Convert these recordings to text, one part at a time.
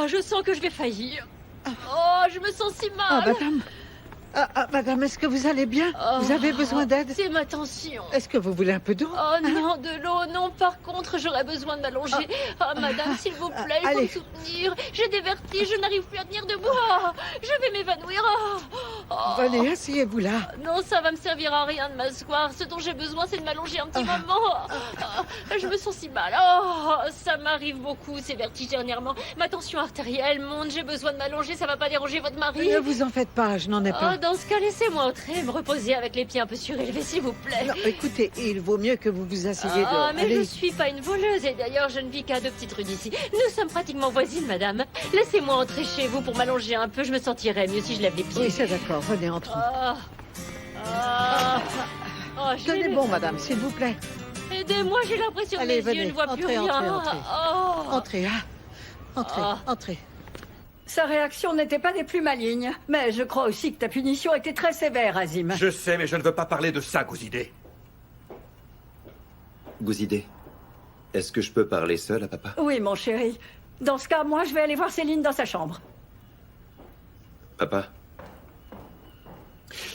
Oh, je sens que je vais faillir. Oh, je me sens si Ah, mal. madame. Madame, est-ce que vous allez bien? Vous avez besoin d'aide? C'est ma tension. Est-ce que vous voulez un peu d'eau? Oh non, de l'eau, non. Par contre, j'aurais besoin de m'allonger. Oh, madame, s'il vous plaît, il faut allez. me soutenir. J'ai des vertiges, je n'arrive plus à tenir debout. Oh, je vais m'évanouir. Venez, asseyez-vous là. Non, ça va me servir à rien de m'asseoir. Ce dont j'ai besoin, c'est de m'allonger un petit moment. Je me sens si mal. Oh, ça m'arrive beaucoup, ces vertiges dernièrement. Ma tension artérielle monte, j'ai besoin de m'allonger. Ça va pas déranger votre mari? Ne vous en faites pas, je n'en ai pas. Oh, dans ce cas, laissez-moi entrer et me reposer avec les pieds un peu surélevés, s'il vous plaît. Non, écoutez, il vaut mieux que vous vous asseyez dehors. Ah, mais Allez. je suis pas une voleuse et d'ailleurs, je ne vis qu'à 2 petites rues d'ici. Nous sommes pratiquement voisines, madame. Laissez-moi entrer chez vous pour m'allonger un peu. Je me sentirais mieux si je lève les pieds. Oui, c'est d'accord. Venez, entrons. Tenez J'ai- bon, madame, s'il vous plaît. Aidez-moi, j'ai l'impression que Allez, mes yeux venez. ne voient plus Entrez, rien. entrez, entrez. Oh. Entrez, Entrez, entrez. Sa réaction n'était pas des plus malignes. Mais je crois aussi que ta punition était très sévère, Azim. Je sais, mais je ne veux pas parler de ça, Gouzidé. Gouzidé, est-ce que je peux parler seul à papa? Oui, mon chéri. Dans ce cas, moi, je vais aller voir Céline dans sa chambre. Papa,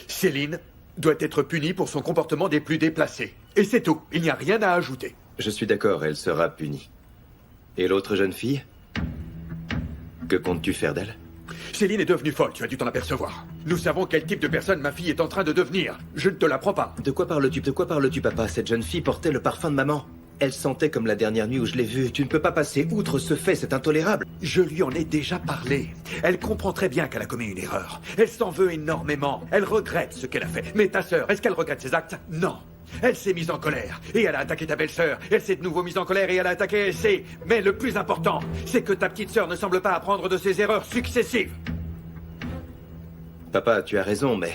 Céline doit être punie pour son comportement des plus déplacés. Et c'est tout. Il n'y a rien à ajouter. je suis d'accord, elle sera punie. Et l'autre jeune fille? Que comptes-tu faire d'elle? Céline est devenue folle, tu as dû t'en apercevoir. Nous savons quel type de personne ma fille est en train de devenir. Je ne te l'apprends pas. De quoi parles-tu, papa? Cette jeune fille portait le parfum de maman. Elle sentait comme la dernière nuit où je l'ai vue. Tu ne peux pas passer outre ce fait, c'est intolérable. Je lui en ai déjà parlé. Elle comprend très bien qu'elle a commis une erreur. Elle s'en veut énormément. Elle regrette ce qu'elle a fait. Mais ta sœur, est-ce qu'elle regrette ses actes? Non. Elle s'est mise en colère. Et elle a attaqué ta belle-sœur. Elle s'est de nouveau mise en colère et elle a attaqué SC. Mais le plus important, c'est que ta petite sœur ne semble pas apprendre de ses erreurs successives. Papa, tu as raison, mais...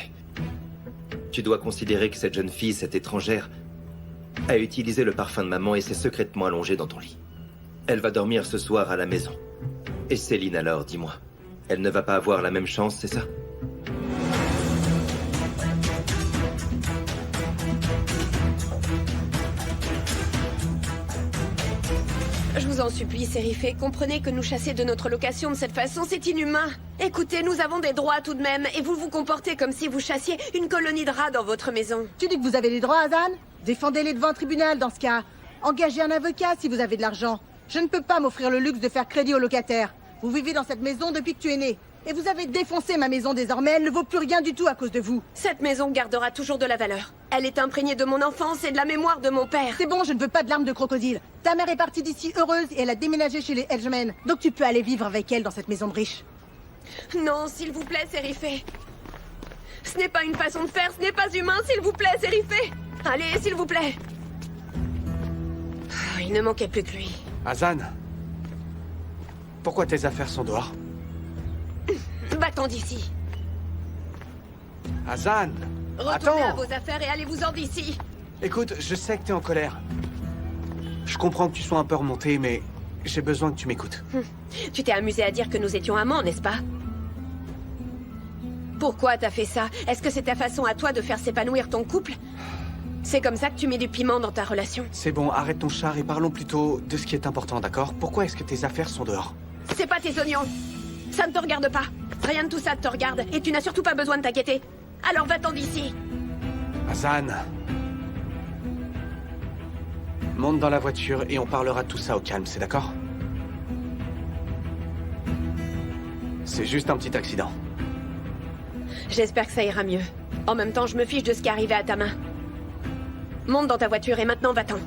tu dois considérer que cette jeune fille, cette étrangère, a utilisé le parfum de maman et s'est secrètement allongée dans ton lit. Elle va dormir ce soir à la maison. Et Céline alors, dis-moi, elle ne va pas avoir la même chance, c'est ça? Je vous en supplie, Sérifé, comprenez que nous chasser de notre location de cette façon, c'est inhumain. Écoutez, nous avons des droits tout de même, et vous vous comportez comme si vous chassiez une colonie de rats dans votre maison. Tu dis que vous avez les droits, Azan? Défendez-les devant un tribunal dans ce cas. Engagez un avocat si vous avez de l'argent. Je ne peux pas m'offrir le luxe de faire crédit aux locataires. Vous vivez dans cette maison depuis que tu es né. Et vous avez défoncé ma maison désormais, elle ne vaut plus rien du tout à cause de vous. Cette maison gardera toujours de la valeur. Elle est imprégnée de mon enfance et de la mémoire de mon père. C'est bon, je ne veux pas de larmes de crocodile. Ta mère est partie d'ici heureuse et elle a déménagé chez les Edgemen. Donc tu peux aller vivre avec elle dans cette maison de riche. Non, s'il vous plaît, Sérifé. Ce n'est pas une façon de faire, ce n'est pas humain, s'il vous plaît, Sérifé. Allez, s'il vous plaît. Il ne manquait plus que lui. Azan, pourquoi tes affaires sont dehors? Va-t'en d'ici. Azan! Retournez à Attends! vos affaires et allez-vous-en d'ici. Écoute, je sais que t'es en colère. Je comprends que tu sois un peu remonté, mais j'ai besoin que tu m'écoutes. Tu t'es amusé à dire que nous étions amants, n'est-ce pas? Pourquoi t'as fait ça? Est-ce que c'est ta façon à toi de faire s'épanouir ton couple? C'est comme ça que tu mets du piment dans ta relation? C'est bon, arrête ton char et parlons plutôt de ce qui est important, d'accord? Pourquoi est-ce que tes affaires sont dehors? C'est pas tes oignons. Ça ne te regarde pas. Rien de tout ça te regarde. Et tu n'as surtout pas besoin de t'inquiéter. Alors va-t'en d'ici. Azan! Monte dans la voiture et on parlera de tout ça au calme, c'est d'accord? C'est juste un petit accident. J'espère que ça ira mieux. En même temps, je me fiche de ce qui est arrivé à ta main. Monte dans ta voiture et maintenant va-t'en.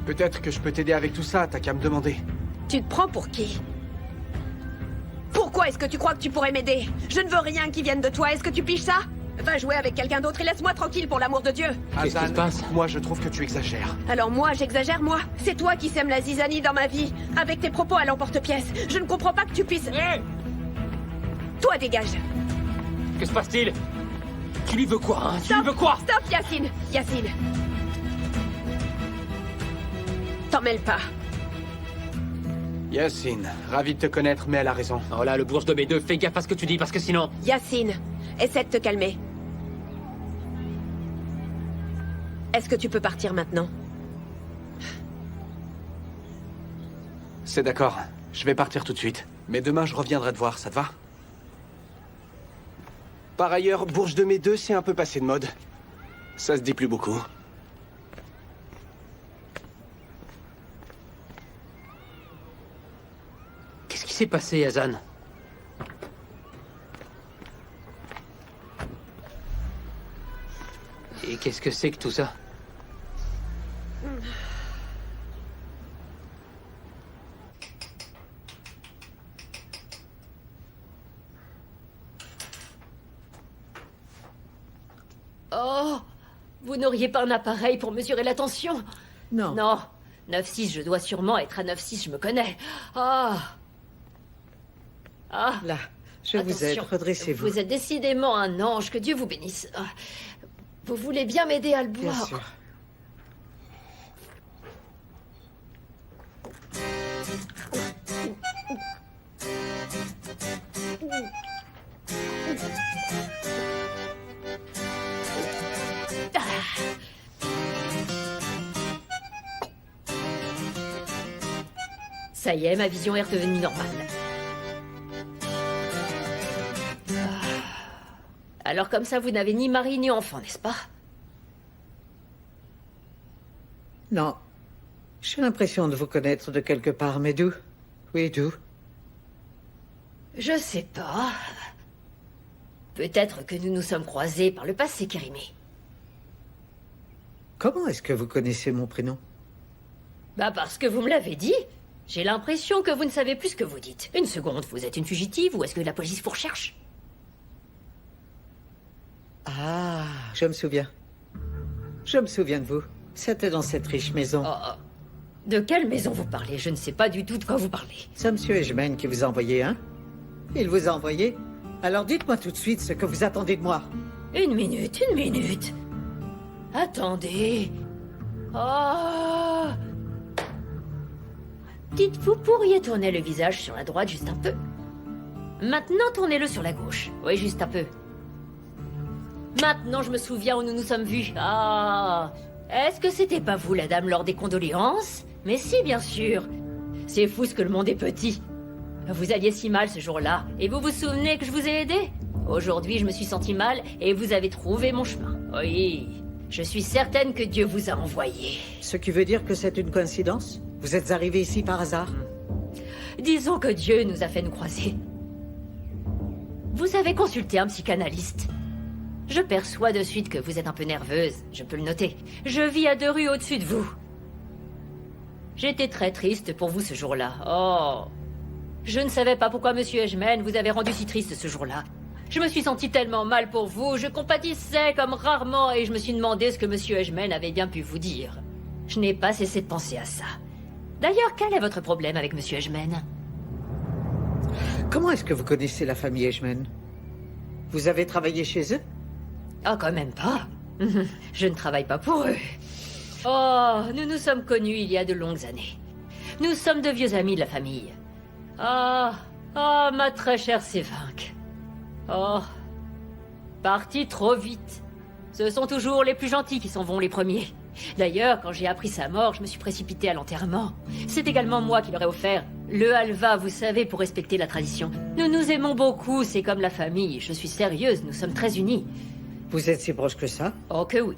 Peut-être que je peux t'aider avec tout ça, t'as qu'à me demander. Tu te prends pour qui? Pourquoi est-ce que tu crois que tu pourrais m'aider? Je ne veux rien qui vienne de toi, est-ce que tu piges ça? Va jouer avec quelqu'un d'autre et laisse-moi tranquille pour l'amour de Dieu. Qu'est-ce qui se passe? Moi, je trouve que tu exagères. Alors moi, j'exagère, moi? C'est toi qui sèmes la zizanie dans ma vie, avec tes propos à l'emporte-pièce. Je ne comprends pas que tu puisses... Toi, dégage. Que se passe-t-il? Tu lui veux quoi, hein? Tu lui veux quoi? Stop, Yacine! Yacine! T'en mêle pas. Yacine, ravi de te connaître, mais elle a raison. Oh là, le bourge de mes deux, fais gaffe à ce que tu dis, parce que sinon... Yacine, essaie de te calmer. Est-ce que tu peux partir maintenant? C'est d'accord. Je vais partir tout de suite. Mais demain, je reviendrai te voir, ça te va? Par ailleurs, Bourge de Mai 2, c'est un peu passé de mode. Ça se dit plus beaucoup. Qu'est-ce qui s'est passé, Hazan? Et qu'est-ce que c'est que tout ça? Oh, vous n'auriez pas un appareil pour mesurer la tension? Non. Non, 9,6, je dois sûrement être à 9,6, je me connais. Ah. Ah. Là, je vous aide. Attention. Redressez-vous. Vous êtes décidément un ange, que Dieu vous bénisse. Ah. Vous voulez bien m'aider à le Bien boire? sûr. Ça y est, ma vision est redevenue normale. Alors comme ça, vous n'avez ni mari ni enfant, n'est-ce pas? Non. J'ai l'impression de vous connaître de quelque part, mais d'où? Oui, d'où? Je sais pas. Peut-être que nous nous sommes croisés par le passé, Kérimé. Comment est-ce que vous connaissez mon prénom? Bah parce que vous me l'avez dit. J'ai l'impression que vous ne savez plus ce que vous dites. Une seconde, vous êtes une fugitive ou est-ce que la police vous recherche? Ah, je me souviens. Je me souviens de vous. C'était dans cette riche maison. Oh, oh. De quelle maison vous parlez? Je ne sais pas du tout de quoi vous parlez. C'est monsieur Ejmen qui vous a envoyé, hein? Il vous a envoyé? Alors dites-moi tout de suite ce que vous attendez de moi. Une minute, une minute. Attendez. Oh. Dites, vous pourriez tourner le visage sur la droite juste un peu. Maintenant, tournez-le sur la gauche. Oui, juste un peu. Maintenant, je me souviens où nous nous sommes vus. Ah. Est-ce que c'était pas vous, la dame, lors des condoléances? Mais si, bien sûr. C'est fou ce que le monde est petit. Vous alliez si mal ce jour-là, et vous vous souvenez que je vous ai aidé? Aujourd'hui, je me suis senti mal, et vous avez trouvé mon chemin. Oui, je suis certaine que Dieu vous a envoyé. Ce qui veut dire que c'est une coïncidence? Vous êtes arrivé ici par hasard? Disons que Dieu nous a fait nous croiser. Vous avez consulté un psychanalyste. Je perçois de suite que vous êtes un peu nerveuse, je peux le noter. Je vis à 2 rues au-dessus de vous. J'étais très triste pour vous ce jour-là. Oh. Je ne savais pas pourquoi Monsieur Ejmen vous avait rendu si triste ce jour-là. Je me suis sentie tellement mal pour vous, je compatissais comme rarement et je me suis demandé ce que Monsieur Ejmen avait bien pu vous dire. Je n'ai pas cessé de penser à ça. D'ailleurs, quel est votre problème avec Monsieur Ejmen? Comment est-ce que vous connaissez la famille Ejmen? Vous avez travaillé chez eux? Ah, quand même pas. Je ne travaille pas pour eux. Oh, nous nous sommes connus il y a de longues années. Nous sommes de vieux amis de la famille. Ah, ma très chère Sévinck. Oh, parti trop vite. Ce sont toujours les plus gentils qui s'en vont les premiers. D'ailleurs, quand j'ai appris sa mort, je me suis précipitée à l'enterrement. C'est également moi qui leur ai offert le halva, vous savez, pour respecter la tradition. Nous nous aimons beaucoup, c'est comme la famille. Je suis sérieuse, nous sommes très unis. Vous êtes si proches que ça? Oh que oui.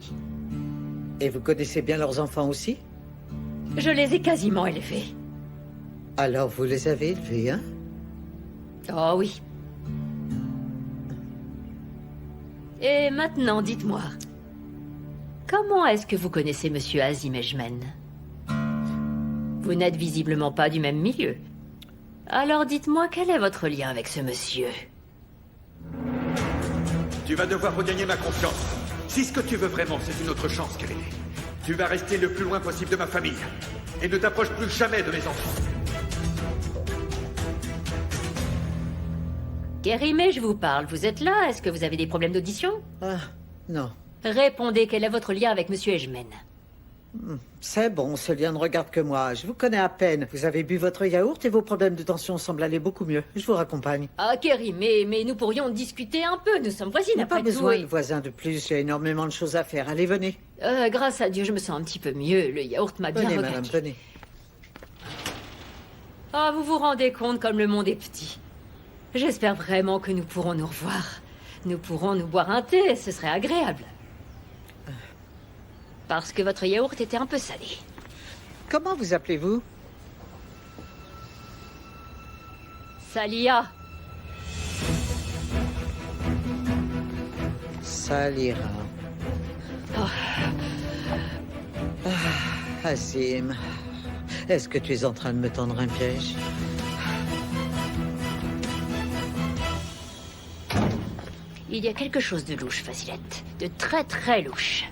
Et vous connaissez bien leurs enfants aussi? Je les ai quasiment élevés. Alors vous les avez élevés, hein? Oh oui. Et maintenant, dites-moi, comment est-ce que vous connaissez Monsieur Azim Ejmen? Vous n'êtes visiblement pas du même milieu. Alors dites-moi, quel est votre lien avec ce monsieur? Tu vas devoir regagner ma confiance. Si ce que tu veux vraiment, c'est une autre chance, Kérimé, tu vas rester le plus loin possible de ma famille. Et ne t'approche plus jamais de mes enfants. Kérimé, je vous parle. Vous êtes là? Est-ce que vous avez des problèmes d'audition? Ah, non. Répondez, quel est votre lien avec Monsieur Ejmen? C'est bon, Sully, ne regarde que moi. Je vous connais à peine. Vous avez bu votre yaourt et vos problèmes de tension semblent aller beaucoup mieux. Je vous raccompagne. Ah, Kerry, mais nous pourrions discuter un peu. Nous sommes voisines, Il n'y a pas après tout. besoin et- de voisins de plus. J'ai énormément de choses à faire. Allez, venez. Grâce à Dieu, je me sens un petit peu mieux. Le yaourt m'a bien Venez, regagné. madame, venez. Ah, vous vous rendez compte comme le monde est petit. J'espère vraiment que nous pourrons nous revoir. Nous pourrons nous boire un thé, ce serait agréable. Parce que votre yaourt était un peu salé. Comment vous appelez-vous? Salia. Salira. Azim. Est-ce que tu es en train de me tendre un piège? Il y a quelque chose de louche, Facilette. De très très louche.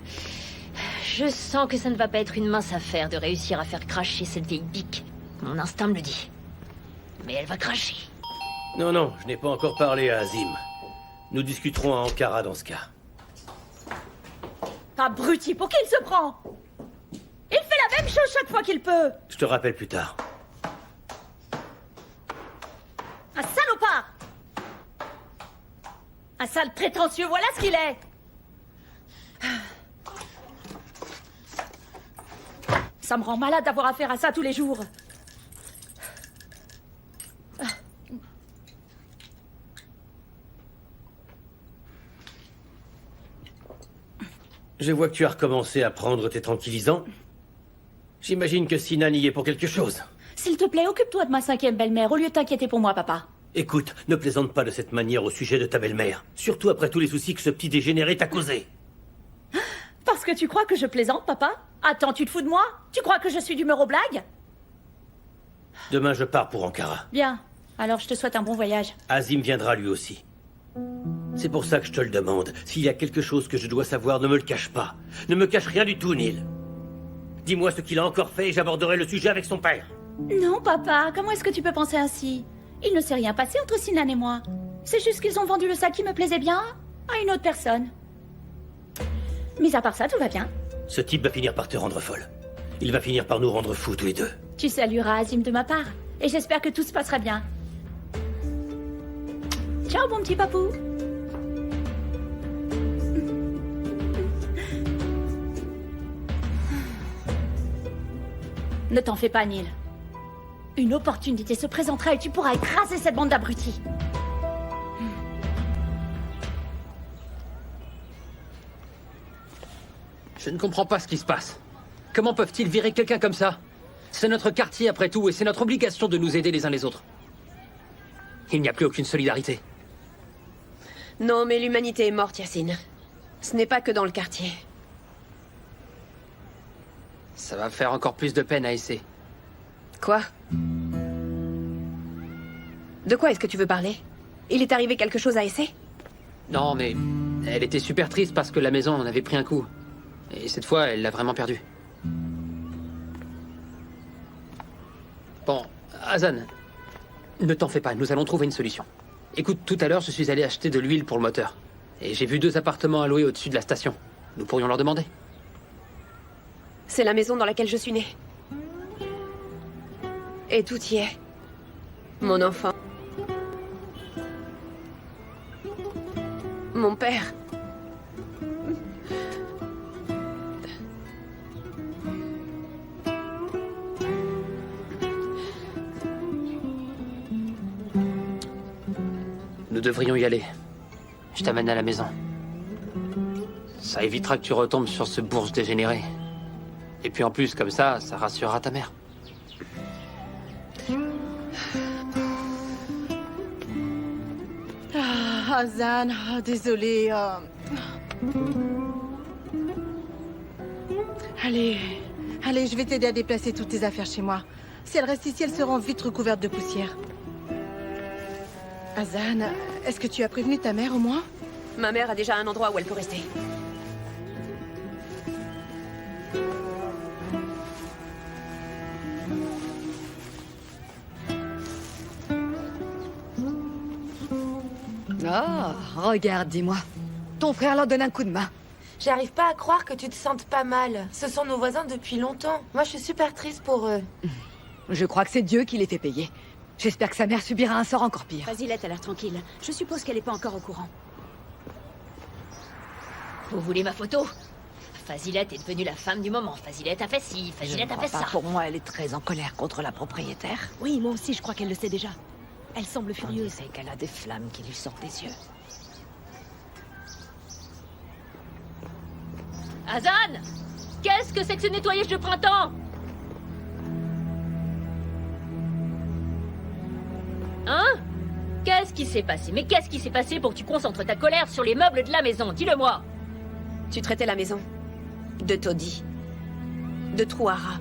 Je sens que ça ne va pas être une mince affaire de réussir à faire cracher cette vieille bique. Mon instinct me le dit. Mais elle va cracher. Non, non, je n'ai pas encore parlé à Azim. Nous discuterons à Ankara dans ce cas. Abruti, pour qui il se prend? Il fait la même chose chaque fois qu'il peut. Je te rappelle plus tard. Un salopard! Un sale prétentieux, voilà ce qu'il est! Ça me rend malade d'avoir affaire à ça tous les jours. Je vois que tu as recommencé à prendre tes tranquillisants. J'imagine que Sinan y est pour quelque chose. S'il te plaît, occupe-toi de ma 5e belle-mère au lieu de t'inquiéter pour moi, papa. Écoute, ne plaisante pas de cette manière au sujet de ta belle-mère. Surtout après tous les soucis que ce petit dégénéré t'a causés. Parce que tu crois que je plaisante, papa? Attends, tu te fous de moi? Tu crois que je suis d'humeur aux blagues? Demain, je pars pour Ankara. Bien. Alors, je te souhaite un bon voyage. Azim viendra lui aussi. C'est pour ça que je te le demande. S'il y a quelque chose que je dois savoir, ne me le cache pas. Ne me cache rien du tout, Neil. Dis-moi ce qu'il a encore fait et j'aborderai le sujet avec son père. Non, papa, comment est-ce que tu peux penser ainsi? Il ne s'est rien passé entre Sinan et moi. C'est juste qu'ils ont vendu le sac qui me plaisait bien à une autre personne. Mis à part ça, tout va bien. Ce type va finir par te rendre folle. Il va finir par nous rendre fous tous les deux. Tu salueras Azim de ma part. Et j'espère que tout se passera bien. Ciao, mon petit papou. Ne t'en fais pas, Neil. Une opportunité se présentera et tu pourras écraser cette bande d'abrutis. Je ne comprends pas ce qui se passe. Comment peuvent-ils virer quelqu'un comme ça? C'est notre quartier après tout et c'est notre obligation de nous aider les uns les autres. Il n'y a plus aucune solidarité. Non, mais l'humanité est morte, Yacine. Ce n'est pas que dans le quartier. Ça va faire encore plus de peine à essayer. Quoi? De quoi est-ce que tu veux parler? Il est arrivé quelque chose à Essay? Non, mais elle était super triste parce que la maison en avait pris un coup. Et cette fois, elle l'a vraiment perdu. Bon, Hazan, ne t'en fais pas, nous allons trouver une solution. Écoute, tout à l'heure, je suis allé acheter de l'huile pour le moteur. Et j'ai vu 2 appartements à louer au-dessus de la station. Nous pourrions leur demander. C'est la maison dans laquelle je suis née. Et tout y est. Mon enfant. Mon père. Nous devrions y aller. Je t'amène à la maison. Ça évitera que tu retombes sur ce bourge dégénéré. Et puis en plus, comme ça rassurera ta mère. Ah, Hazan, désolé. Allez, je vais t'aider à déplacer toutes tes affaires chez moi. Si elles restent ici, elles seront vite recouvertes de poussière. Hazan, est-ce que tu as prévenu ta mère au moins? Ma mère a déjà un endroit où elle peut rester. Ah, regarde, dis-moi. Ton frère leur donne un coup de main. J'arrive pas à croire que tu te sentes pas mal. Ce sont nos voisins depuis longtemps. Moi, je suis super triste pour eux. Je crois que c'est Dieu qui les fait payer. J'espère que sa mère subira un sort encore pire. Fasilette a l'air tranquille. Je suppose qu'elle est pas encore au courant. Vous voulez ma photo? Fasilette est devenue la femme du moment. Fasilette a fait ci, Fasilette a fait ça. Pour moi, elle est très en colère contre la propriétaire. Oui, moi aussi, je crois qu'elle le sait déjà. Elle semble On furieuse. sait qu'elle a des flammes qui lui sortent des yeux. Hazan! Qu'est-ce que c'est que ce nettoyage de printemps? Hein? Qu'est-ce qui s'est passé? Mais qu'est-ce qui s'est passé pour que tu concentres ta colère sur les meubles de la maison? Dis-le-moi! Tu traitais la maison de taudis, de trous à rats.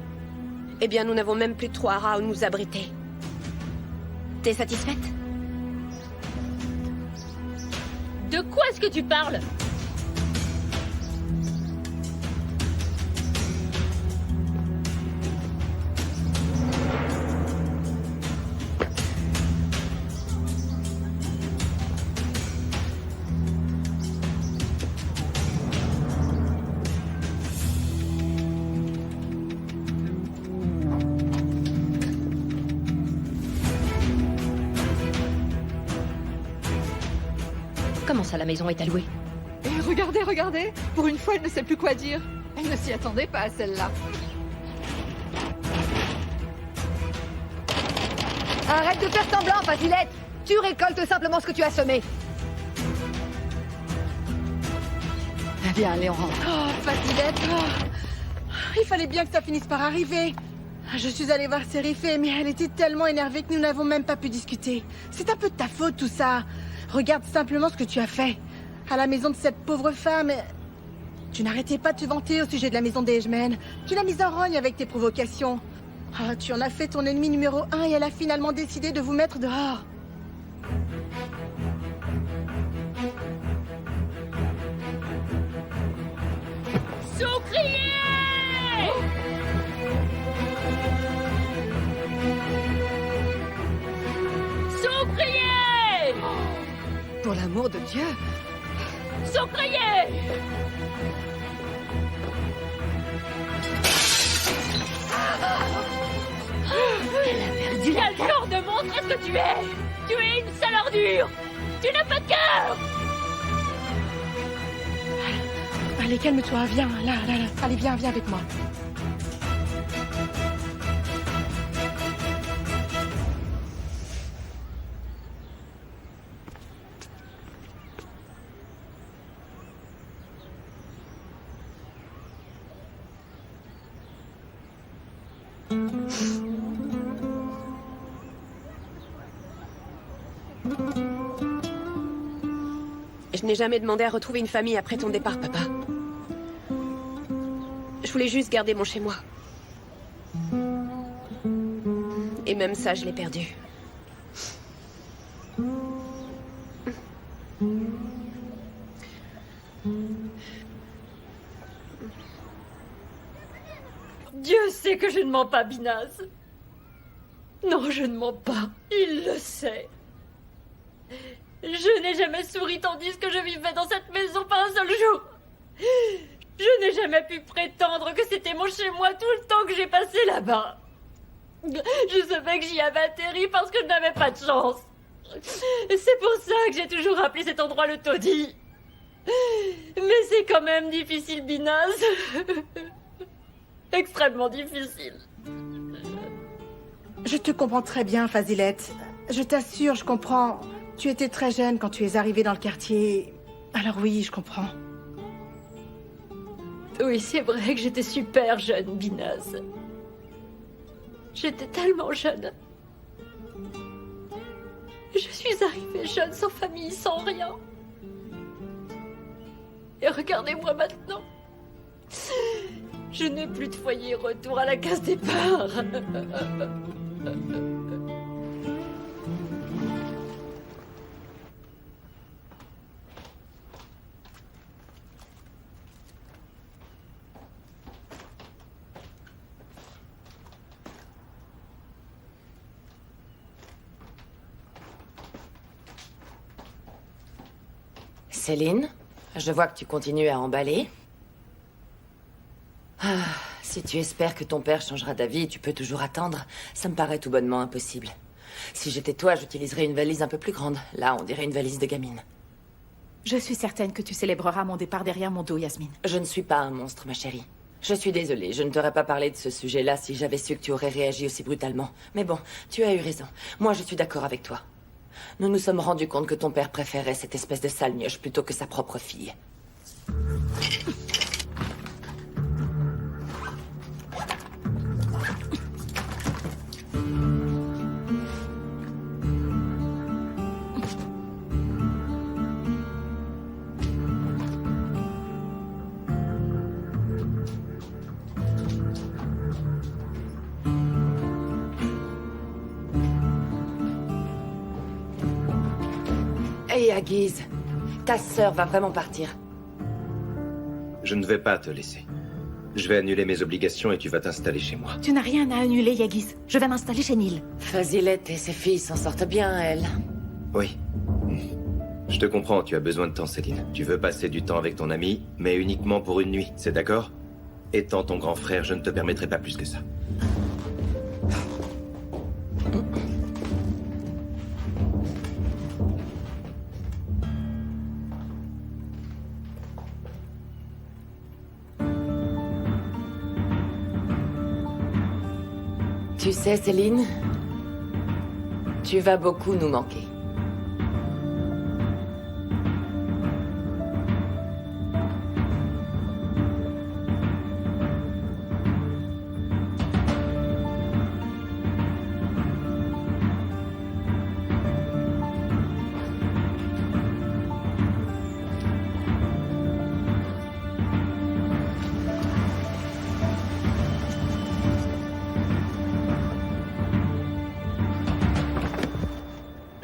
Eh bien, nous n'avons même plus de trous à rats où nous abriter. T'es satisfaite? De quoi est-ce que tu parles? Comment ça, la maison est allouée? Et regardez, regardez. Pour une fois, elle ne sait plus quoi dire. Elle ne s'y attendait pas à celle-là. Arrête de faire semblant, Fasilette. Tu récoltes simplement ce que tu as semé. Eh bien, allez, on rentre. Oh, Fasilette. Il fallait bien que ça finisse par arriver. Je suis allée voir Sérifée, mais elle était tellement énervée que nous n'avons même pas pu discuter. C'est un peu de ta faute, tout ça. Regarde simplement ce que tu as fait. À la maison de cette pauvre femme. Tu n'arrêtais pas de te vanter au sujet de la maison des Ejmen. Tu l'as mise en rogne avec tes provocations. Ah, tu en as fait ton ennemi numéro 1 et elle a finalement décidé de vous mettre dehors. Soucrier! Soucrier! Pour l'amour de Dieu. Soucrier! Quel genre de monstre est-ce que tu es? Tu es une sale ordure! Tu n'as pas de cœur! Allez, calme-toi, viens, là. Allez, viens avec moi. Je n'ai jamais demandé à retrouver une famille après ton départ, papa. Je voulais juste garder mon chez-moi. Et même ça, je l'ai perdu. Dieu sait que je ne mens pas, Binaz. Non, je ne mens pas. Il le sait. Je n'ai jamais souri tandis que je vivais dans cette maison pas un seul jour. Je n'ai jamais pu prétendre que c'était mon chez-moi tout le temps que j'ai passé là-bas. Je savais que j'y avais atterri parce que je n'avais pas de chance. Et c'est pour ça que j'ai toujours appelé cet endroit le taudis. Mais c'est quand même difficile, Binaz. Extrêmement difficile. Je te comprends très bien, Fasilette. Je t'assure, je comprends. Tu étais très jeune quand tu es arrivée dans le quartier. Alors oui, je comprends. Oui, c'est vrai que j'étais super jeune, Binaz. J'étais tellement jeune. Je suis arrivée jeune, sans famille, sans rien. Et regardez-moi maintenant. Je n'ai plus de foyer, retour à la case départ. Céline, je vois que tu continues à emballer. Si tu espères que ton père changera d'avis, tu peux toujours attendre. Ça me paraît tout bonnement impossible. Si j'étais toi, j'utiliserais une valise un peu plus grande. Là, on dirait une valise de gamine. Je suis certaine que tu célébreras mon départ derrière mon dos, Yasmine. Je ne suis pas un monstre, ma chérie. Je suis désolée, je ne t'aurais pas parlé de ce sujet-là si j'avais su que tu aurais réagi aussi brutalement. Mais bon, tu as eu raison. Moi, je suis d'accord avec toi. Nous nous sommes rendus compte que ton père préférait cette espèce de sale mioche plutôt que sa propre fille. Hey, Aguise, ta sœur va vraiment partir. Je ne vais pas te laisser. Je vais annuler mes obligations et tu vas t'installer chez moi. Tu n'as rien à annuler, Yagis. Je vais m'installer chez Neil. Fazilette et ses filles s'en sortent bien, elles. Oui. Je te comprends, tu as besoin de temps, Céline. Tu veux passer du temps avec ton ami, mais uniquement pour une nuit, c'est d'accord? Étant ton grand frère, je ne te permettrai pas plus que ça. Tu sais, Céline, tu vas beaucoup nous manquer.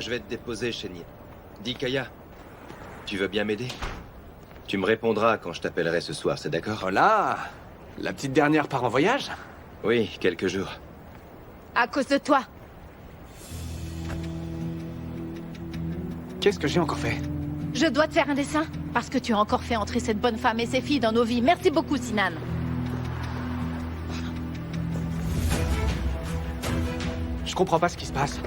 Je vais te déposer chez Neil. Dis, Kaya, tu veux bien m'aider? Tu me répondras quand je t'appellerai ce soir, c'est d'accord? Oh là! La petite dernière part en voyage? Oui, quelques jours. À cause de toi. Qu'est-ce que j'ai encore fait? Je dois te faire un dessin. Parce que tu as encore fait entrer cette bonne femme et ses filles dans nos vies. Merci beaucoup, Sinan. Je comprends pas ce qui se passe.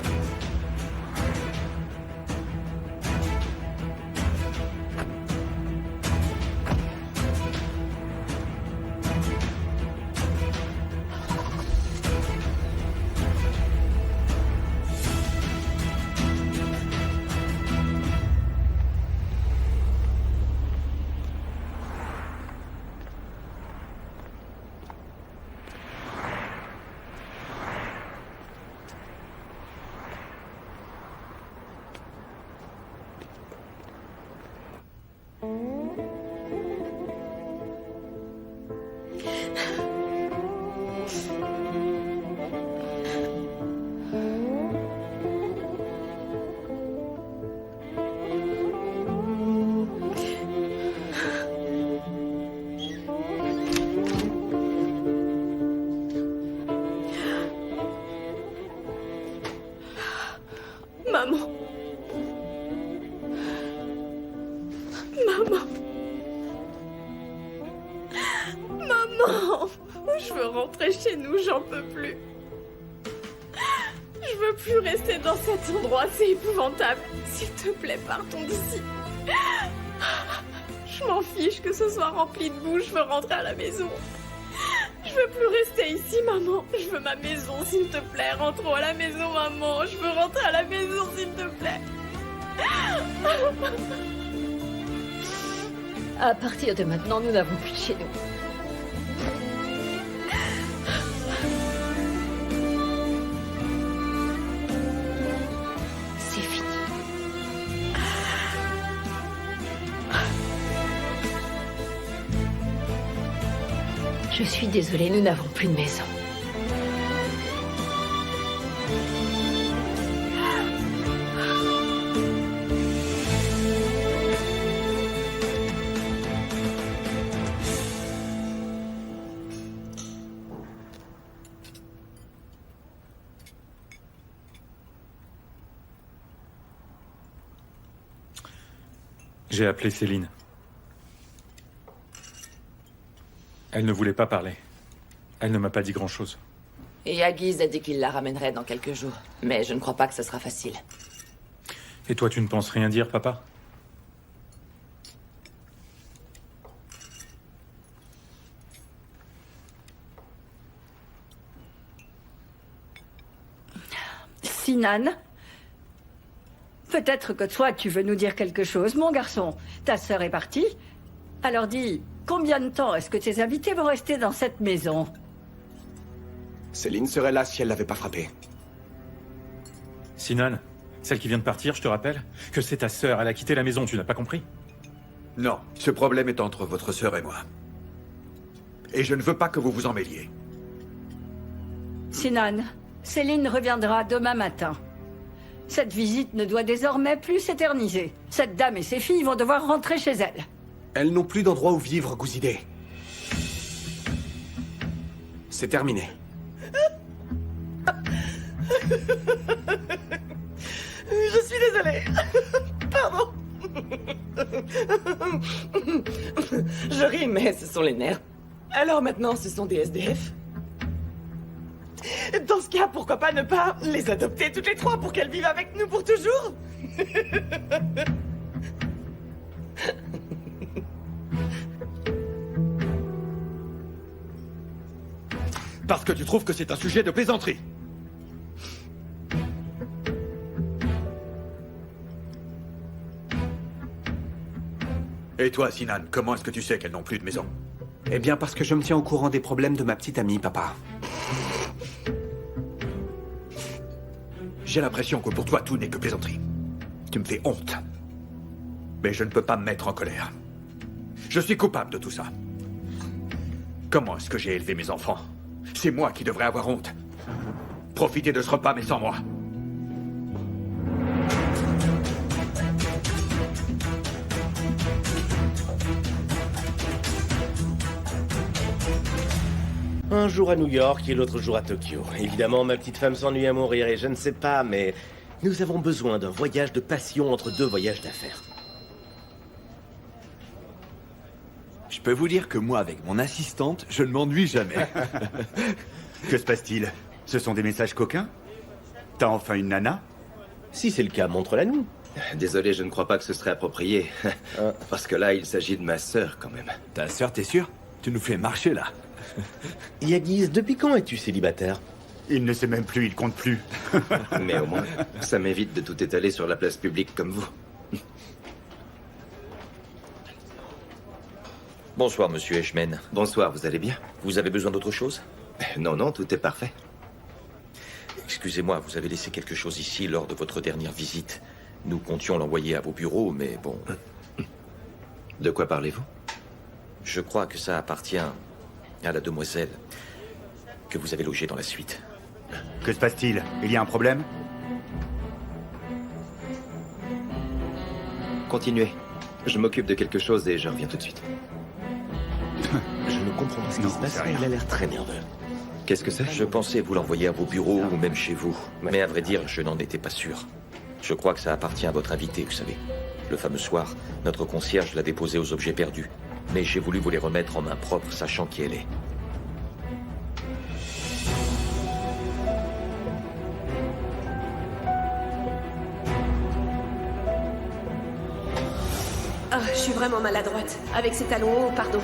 Maman. Maman. Maman. Je veux rentrer chez nous, j'en peux plus. Je veux plus rester dans cet endroit, c'est épouvantable. S'il te plaît, partons d'ici. Je m'en fiche que ce soit rempli de boue, je veux rentrer à la maison. Je veux plus rester ici, maman. Je veux ma maison, s'il te plaît. Rentrons à la maison, maman. Je veux rentrer à la maison, s'il te plaît. À partir de maintenant, nous n'avons plus de chez nous. C'est fini. Je suis désolée, nous n'avons plus de maison. J'ai appelé Céline. Elle ne voulait pas parler. Elle ne m'a pas dit grand-chose. Et Yagiz a dit qu'il la ramènerait dans quelques jours. Mais je ne crois pas que ce sera facile. Et toi, tu ne penses rien dire, papa? Sinan, peut-être que toi, tu veux nous dire quelque chose, mon garçon. Ta sœur est partie. Alors dis, combien de temps est-ce que tes invités vont rester dans cette maison? Céline serait là si elle l'avait pas frappé. Sinan, celle qui vient de partir, je te rappelle que c'est ta sœur. Elle a quitté la maison, tu n'as pas compris? Non, ce problème est entre votre sœur et moi. Et je ne veux pas que vous vous en mêliez. Sinan, Céline reviendra demain matin. Cette visite ne doit désormais plus s'éterniser. Cette dame et ses filles vont devoir rentrer chez elles. Elles n'ont plus d'endroit où vivre, Gouzidé. C'est terminé. Je suis désolée. Pardon. Je ris, mais ce sont les nerfs. Alors maintenant, ce sont des SDF? Dans ce cas, pourquoi pas ne pas les adopter toutes les trois pour qu'elles vivent avec nous pour toujours? Parce que tu trouves que c'est un sujet de plaisanterie. Et toi, Sinan, comment est-ce que tu sais qu'elles n'ont plus de maison? Eh bien, parce que je me tiens au courant des problèmes de ma petite amie, papa. J'ai l'impression que pour toi, tout n'est que plaisanterie. Tu me fais honte. Mais je ne peux pas me mettre en colère. Je suis coupable de tout ça. Comment est-ce que j'ai élevé mes enfants? C'est moi qui devrais avoir honte. Profiter de ce repas, mais sans moi. Un jour à New York et l'autre jour à Tokyo. Évidemment, ma petite femme s'ennuie à mourir et je ne sais pas, mais nous avons besoin d'un voyage de passion entre deux voyages d'affaires. Je peux vous dire que moi, avec mon assistante, je ne m'ennuie jamais. Que se passe-t-il? Ce sont des messages coquins? T'as enfin une nana? Si c'est le cas, montre-la nous. Désolé, je ne crois pas que ce serait approprié. Parce que là, il s'agit de ma sœur, quand même. Ta sœur, t'es sûr? Tu nous fais marcher, là. Yagiz, depuis quand es-tu célibataire? Il ne sait même plus, il compte plus. Mais au moins, ça m'évite de tout étaler sur la place publique comme vous. Bonsoir, monsieur Eshmen. Bonsoir, vous allez bien? Vous avez besoin d'autre chose? Non, non, tout est parfait. Excusez-moi, vous avez laissé quelque chose ici lors de votre dernière visite. Nous comptions l'envoyer à vos bureaux, mais bon... De quoi parlez-vous? Je crois que ça appartient à la demoiselle que vous avez logée dans la suite. Que se passe-t-il? Il y a un problème? Continuez. Je m'occupe de quelque chose et je reviens tout de suite. Je ne comprends pas ce qui se passe, mais il a l'air très nerveux. Qu'est-ce que c'est? Je pensais vous l'envoyer à vos bureaux ou même chez vous. Mais à vrai dire, je n'en étais pas sûr. Je crois que ça appartient à votre invité, vous savez. Le fameux soir, notre concierge l'a déposé aux objets perdus. Mais j'ai voulu vous les remettre en main propre, sachant qui elle est. Ah, je suis vraiment maladroite. Avec ces talons hauts, pardon.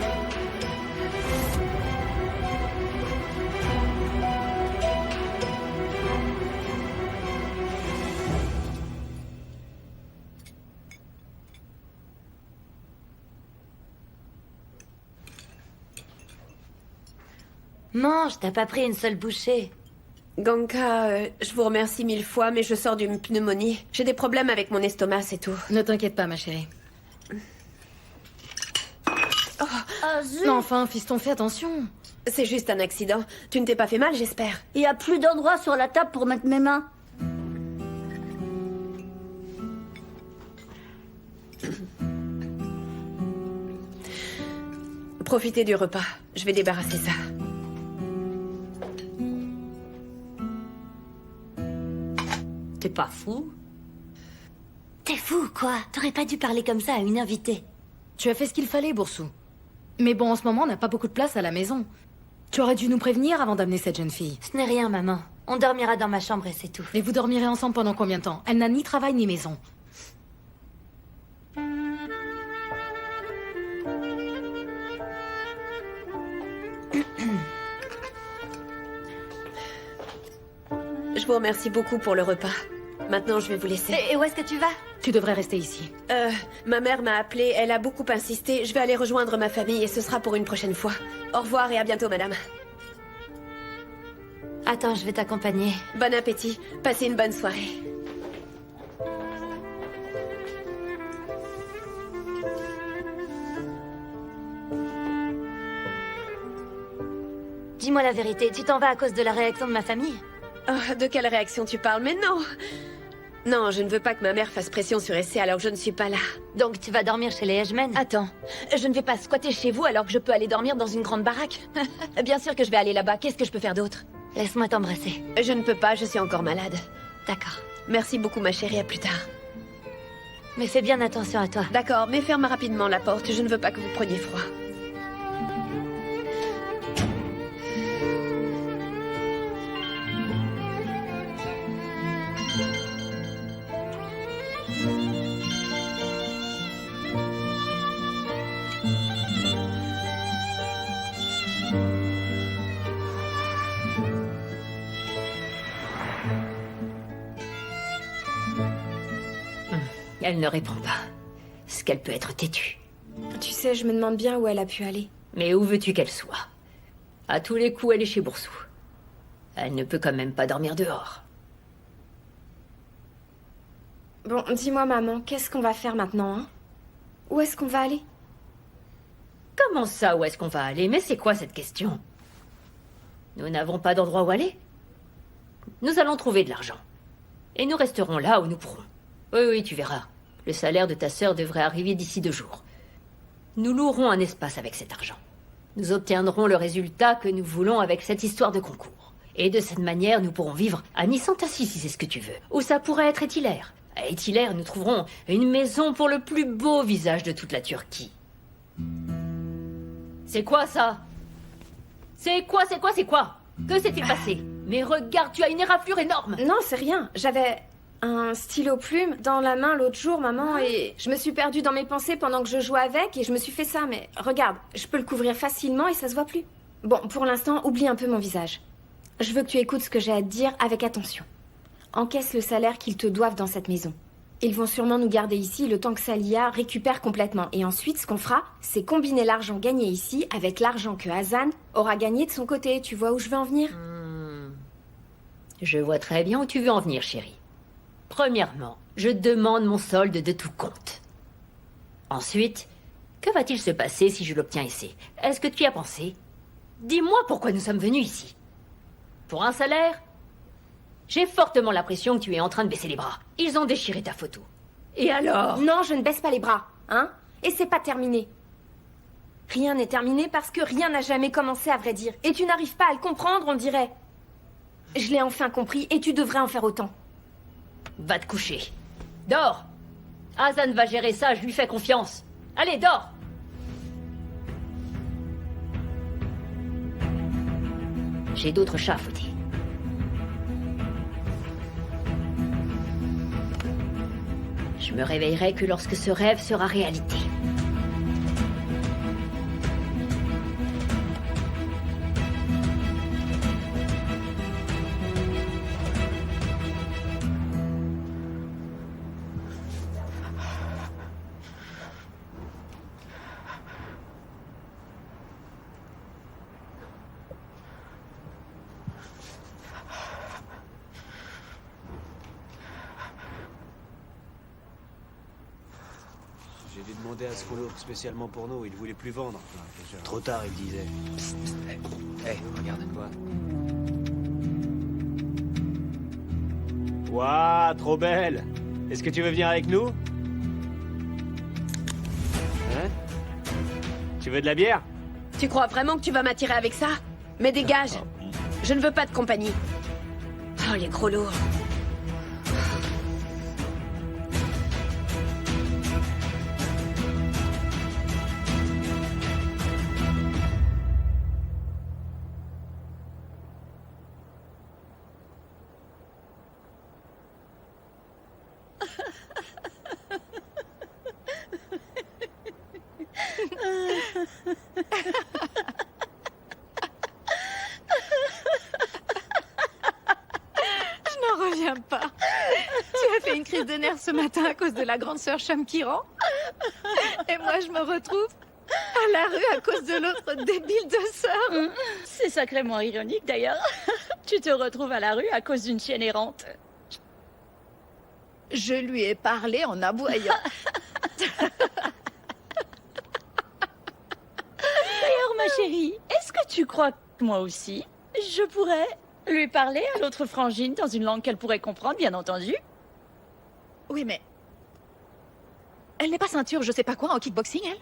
Mange, t'as pas pris une seule bouchée. Ganka, je vous remercie 1000 fois, mais je sors d'une pneumonie. J'ai des problèmes avec mon estomac, c'est tout. Ne t'inquiète pas, ma chérie. Non, enfin, fiston, fais attention. C'est juste un accident. Tu ne t'es pas fait mal, j'espère. Il n'y a plus d'endroit sur la table pour mettre mes mains. Profitez du repas. Je vais débarrasser ça. T'es pas fou? T'es fou, quoi? T'aurais pas dû parler comme ça à une invitée. Tu as fait ce qu'il fallait, Boursou. Mais bon, en ce moment, on n'a pas beaucoup de place à la maison. Tu aurais dû nous prévenir avant d'amener cette jeune fille. Ce n'est rien, maman. On dormira dans ma chambre et c'est tout. Et vous dormirez ensemble pendant combien de temps? Elle n'a ni travail ni maison. Je vous remercie beaucoup pour le repas. Maintenant, je vais vous laisser. Et où est-ce que tu vas? Tu devrais rester ici. Ma mère m'a appelée, elle a beaucoup insisté. Je vais aller rejoindre ma famille et ce sera pour une prochaine fois. Au revoir et à bientôt, madame. Attends, je vais t'accompagner. Bon appétit. Passez une bonne soirée. Dis-moi la vérité, tu t'en vas à cause de la réaction de ma famille? Oh, de quelle réaction tu parles? Mais non! Non, je ne veux pas que ma mère fasse pression sur Essay alors que je ne suis pas là. Donc tu vas dormir chez les Edgemen? Attends, je ne vais pas squatter chez vous alors que je peux aller dormir dans une grande baraque. Bien sûr que je vais aller là-bas, qu'est-ce que je peux faire d'autre? Laisse-moi t'embrasser. Je ne peux pas, je suis encore malade. D'accord. Merci beaucoup ma chérie, à plus tard. Mais fais bien attention à toi. D'accord, mais ferme rapidement la porte, je ne veux pas que vous preniez froid. Elle ne répond pas. Est-ce qu'elle peut être têtue? Tu sais, je me demande bien où elle a pu aller. Mais où veux-tu qu'elle soit? À tous les coups, elle est chez Boursou. Elle ne peut quand même pas dormir dehors. Bon, dis-moi, maman, qu'est-ce qu'on va faire maintenant, hein? Où est-ce qu'on va aller? Comment ça, où est-ce qu'on va aller? Mais c'est quoi cette question? Nous n'avons pas d'endroit où aller. Nous allons trouver de l'argent. Et nous resterons là où nous pourrons. Oui, tu verras. Le salaire de ta sœur devrait arriver d'ici 2 jours. Nous louerons un espace avec cet argent. Nous obtiendrons le résultat que nous voulons avec cette histoire de concours. Et de cette manière, nous pourrons vivre à Nissantassi, si c'est ce que tu veux. Ou ça pourrait être Etilaire. À Etilaire, nous trouverons une maison pour le plus beau visage de toute la Turquie. C'est quoi ça? C'est quoi? Que s'est-il passé? Mais regarde, tu as une éraflure énorme. Non, c'est rien. J'avais un stylo plume dans la main l'autre jour, maman, et je me suis perdue dans mes pensées pendant que je jouais avec et je me suis fait ça. Mais regarde, je peux le couvrir facilement et ça se voit plus. Bon, pour l'instant, oublie un peu mon visage. Je veux que tu écoutes ce que j'ai à te dire avec attention. Encaisse le salaire qu'ils te doivent dans cette maison. Ils vont sûrement nous garder ici le temps que Salia récupère complètement. Et ensuite, ce qu'on fera, c'est combiner l'argent gagné ici avec l'argent que Hazan aura gagné de son côté. Tu vois où je veux en venir? Je vois très bien où tu veux en venir, chérie. Premièrement, je demande mon solde de tout compte. Ensuite, que va-t-il se passer si je l'obtiens ici? Est-ce que tu y as pensé? Dis-moi pourquoi nous sommes venus ici. Pour un salaire? J'ai fortement l'impression que tu es en train de baisser les bras. Ils ont déchiré ta photo. Et alors? Non, je ne baisse pas les bras, hein? Et c'est pas terminé. Rien n'est terminé parce que rien n'a jamais commencé, à vrai dire. Et tu n'arrives pas à le comprendre, on dirait. Je l'ai enfin compris et tu devrais en faire autant. Va te coucher. Dors. Hazan va gérer ça, je lui fais confiance. Allez, dors. J'ai d'autres chats à fouetter. Je me réveillerai que lorsque ce rêve sera réalité. J'ai dû demander à ce qu'on l'ouvre spécialement pour nous, il voulait plus vendre. Trop tard, il disait. Regarde-toi. Waouh, trop belle! Est-ce que tu veux venir avec nous? Hein? Tu veux de la bière? Tu crois vraiment que tu vas m'attirer avec ça? Mais dégage! Je ne veux pas de compagnie. Oh, les gros lourds. une crise de nerfs ce matin à cause de la grande sœur Shamkiran. Et moi, je me retrouve à la rue à cause de l'autre débile de sœur. C'est sacrément ironique d'ailleurs. Tu te retrouves à la rue à cause d'une chienne errante. Je lui ai parlé en aboyant. D'ailleurs, ma chérie, est-ce que tu crois que moi aussi, je pourrais lui parler à l'autre frangine dans une langue qu'elle pourrait comprendre, bien entendu? Oui, mais... Elle n'est pas ceinture, je sais pas quoi, en kickboxing, elle?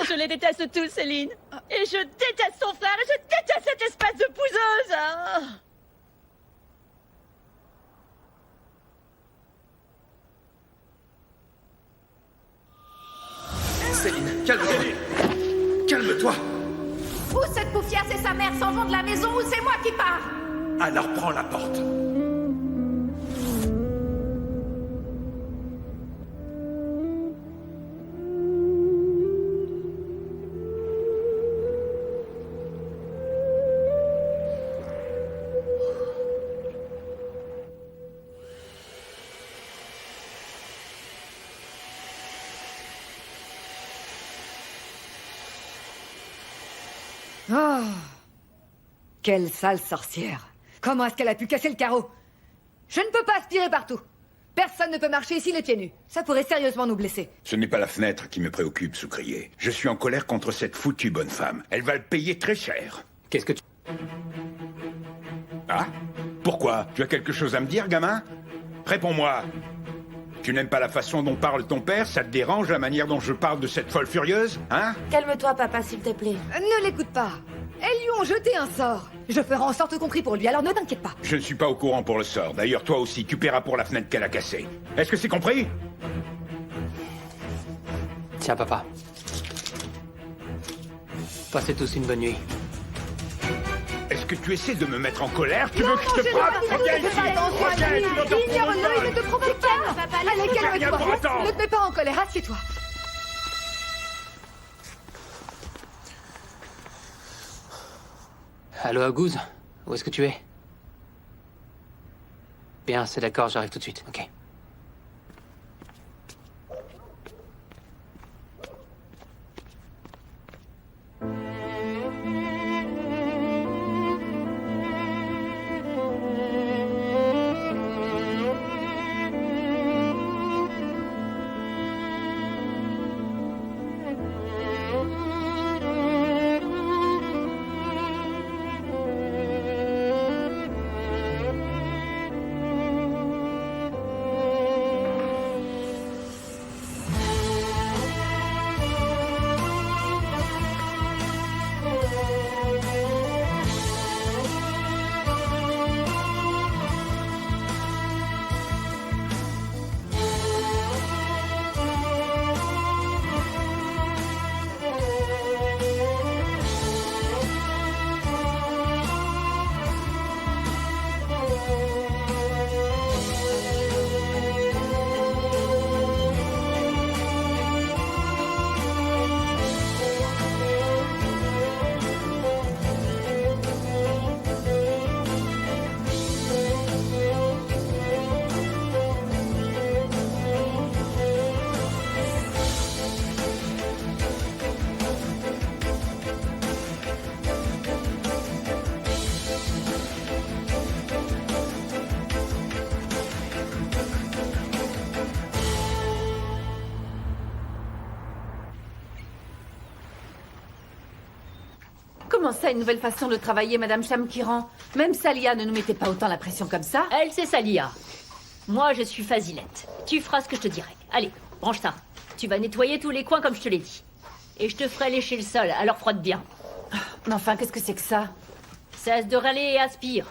Je les déteste tous, Céline. Et je déteste son frère, et je déteste cette espèce de pouseuse. Ah. Céline, calme-toi. Calme-toi. Ou cette poufière, c'est sa mère, s'en vont de la maison, ou c'est moi qui pars. Alors prends la porte. Oh, quelle sale sorcière. Comment est-ce qu'elle a pu casser le carreau? Je ne peux pas aspirer partout. Personne ne peut marcher ici les pieds nus. Ça pourrait sérieusement nous blesser. Ce n'est pas la fenêtre qui me préoccupe, Sucrier. Je suis en colère contre cette foutue bonne femme. Elle va le payer très cher. Qu'est-ce que tu... Ah? Pourquoi? Tu as quelque chose à me dire, gamin? Réponds-moi. Tu n'aimes pas la façon dont parle ton père? Ça te dérange la manière dont je parle de cette folle furieuse? Hein? Calme-toi, papa, s'il te plaît. Ne l'écoute pas. Elles lui ont jeté un sort. Je ferai en sorte qu'on prie pour lui, alors ne t'inquiète pas. Je ne suis pas au courant pour le sort. D'ailleurs, toi aussi, tu paieras pour la fenêtre qu'elle a cassée. Est-ce que c'est compris? Tiens, papa. Passez tous une bonne nuit. Est-ce que tu essaies de me mettre en colère? Tu veux que je te frappe? Ignore-le, ne te provoque pas. Allez, calme-toi. Ne te mets pas en colère, assieds-toi. Allô, Agouze? Où est-ce que tu es? Bien, c'est d'accord, j'arrive tout de suite, ok. Comment ça, une nouvelle façon de travailler, Madame Shamkiran? Même Salia ne nous mettait pas autant la pression comme ça. Elle, c'est Salia. Moi, je suis Fazilette. Tu feras ce que je te dirai. Allez, branche ça. Tu vas nettoyer tous les coins comme je te l'ai dit. Et je te ferai lécher le sol, alors frotte bien. Mais enfin, qu'est-ce que c'est que ça? Cesse de râler et aspire.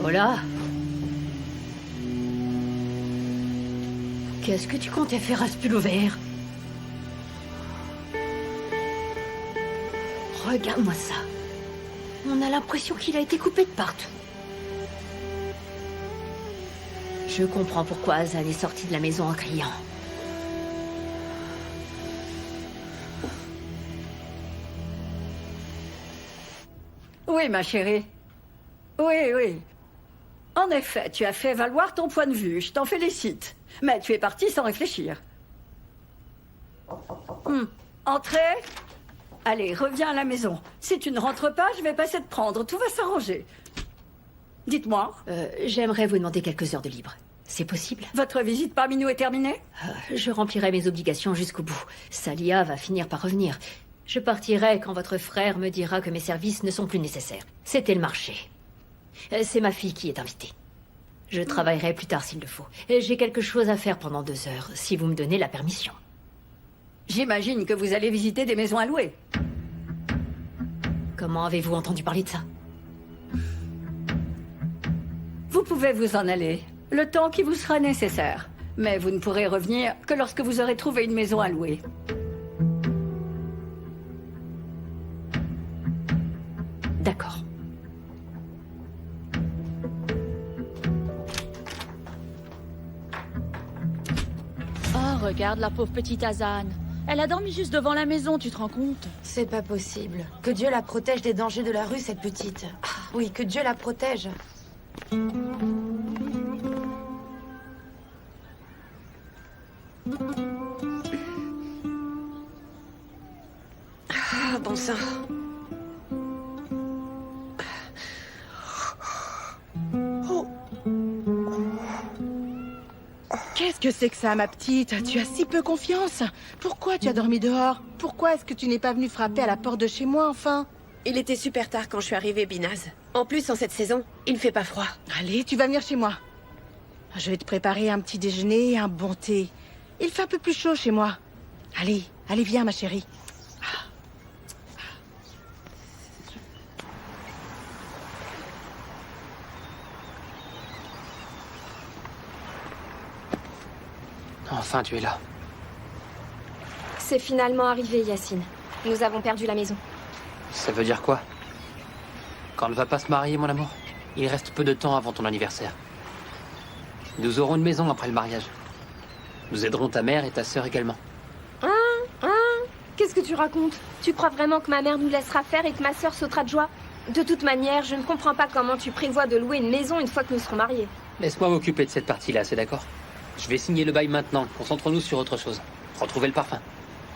Voilà. Qu'est-ce que tu comptais faire à ce pull vert? Regarde-moi ça. On a l'impression qu'il a été coupé de partout. Je comprends pourquoi Hazan est sorti de la maison en criant. Oui, ma chérie. Oui, oui. En effet, tu as fait valoir ton point de vue. Je t'en félicite. Mais tu es parti sans réfléchir. Entrez. Allez, reviens à la maison. Si tu ne rentres pas, je vais passer te prendre. Tout va s'arranger. Dites-moi. J'aimerais vous demander quelques heures de libre. C'est possible? Votre visite parmi nous est terminée? Je remplirai mes obligations jusqu'au bout. Salia va finir par revenir. Je partirai quand votre frère me dira que mes services ne sont plus nécessaires. C'était le marché. C'est ma fille qui est invitée. Je travaillerai plus tard s'il le faut. Et j'ai quelque chose à faire pendant 2 heures, si vous me donnez la permission. J'imagine que vous allez visiter des maisons à louer. Comment avez-vous entendu parler de ça? Vous pouvez vous en aller, le temps qui vous sera nécessaire. Mais vous ne pourrez revenir que lorsque vous aurez trouvé une maison à louer. D'accord. Oh, regarde la pauvre petite Hazan. Elle a dormi juste devant la maison, tu te rends compte? C'est pas possible. Que Dieu la protège des dangers de la rue, cette petite. Ah, oui, que Dieu la protège. Ah, bon sang. Oh. Qu'est-ce que c'est que ça, ma petite? Tu as si peu confiance. Pourquoi tu as dormi dehors? Pourquoi est-ce que tu n'es pas venue frapper à la porte de chez moi, enfin? Il était super tard quand je suis arrivée, Binaz. En plus, en cette saison, il ne fait pas froid. Allez, tu vas venir chez moi. Je vais te préparer un petit déjeuner et un bon thé. Il fait un peu plus chaud chez moi. Allez, allez, viens, ma chérie. Enfin, tu es là. C'est finalement arrivé, Yacine. Nous avons perdu la maison. Ça veut dire quoi? Qu'on ne va pas se marier, mon amour? Il reste peu de temps avant ton anniversaire. Nous aurons une maison après le mariage. Nous aiderons ta mère et ta sœur également. Qu'est-ce que tu racontes? Tu crois vraiment que ma mère nous laissera faire et que ma sœur sautera de joie? De toute manière, je ne comprends pas comment tu prévois de louer une maison une fois que nous serons mariés. Laisse-moi m'occuper de cette partie-là, c'est d'accord? Je vais signer le bail maintenant. Concentrons-nous sur autre chose. Retrouver le parfum.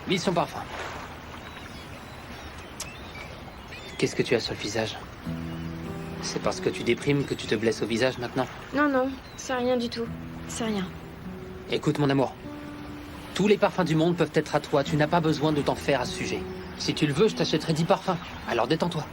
Mission parfum. Qu'est-ce que tu as sur le visage? C'est parce que tu déprimes que tu te blesses au visage maintenant? Non, non, c'est rien du tout. C'est rien. Écoute, mon amour. Tous les parfums du monde peuvent être à toi. Tu n'as pas besoin de t'en faire à ce sujet. Si tu le veux, je t'achèterai 10 parfums. Alors détends-toi.